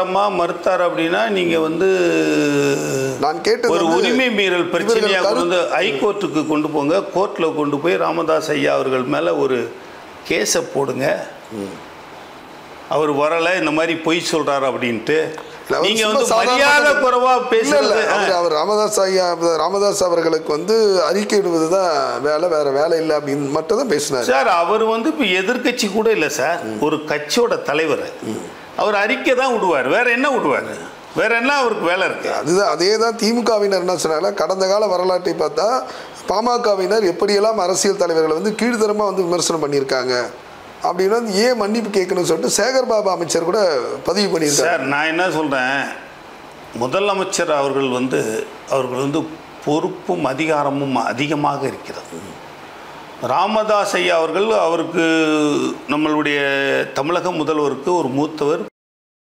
திட்டவட்டமாக மறுத்தார் அப்படின்னா நீங்கள் வந்து நான் கேட்டு ஒரு உரிமை மீறல் பிரச்சனையாக கொண்டு ஹைகோர்ட்டுக்கு கொண்டு போங்க. கோர்ட்டில் கொண்டு போய் ராமதாஸ் ஐயா அவர்கள் மேலே ஒரு கேஸை போடுங்க. அவர் வரலை, இந்த மாதிரி பொய் சொல்கிறார் அப்படின்ட்டு. நீங்கள் வந்து மரியாதை குறைவாக பேசுறது. அவர் ராமதாஸ் அவர்களுக்கு வந்து அறிக்கை இடுவது தான் வேலை, வேற வேலை இல்லை அப்படின்னு மட்டும் தான் பேசினார் சார். அவர் வந்து இப்போ எதிர்கட்சி கூட இல்லை சார், ஒரு கட்சியோட தலைவர். அவர் அறிக்கை தான் விடுவார், வேற என்ன விடுவார்? வேற என்ன அவருக்கு வேலை இருக்கு? அதுதான் அதே தான் திமுகவினர் என்ன சொன்னாங்க, கடந்த கால வரலாற்றை பார்த்தா பாமகவினர் எப்படியெல்லாம் அரசியல் தலைவர்களை வந்து கீழ்த்தரமாக வந்து விமர்சனம் பண்ணியிருக்காங்க அப்படின்னா ஏன் மன்னிப்பு கேட்கணும்னு சொல்லிட்டு சேகர் பாபு அமைச்சர் கூட பதிவு பண்ணியிருக்காரு. சார் நான் என்ன சொல்கிறேன், முதலமைச்சர் அவர்கள் வந்து பொறுப்பும் அதிகாரமும் அதிகமாக இருக்கிறது. ராமதாஸ் ஐயா அவர்கள் அவருக்கு நம்மளுடைய தமிழக முதல்வருக்கு ஒரு மூத்தவர்.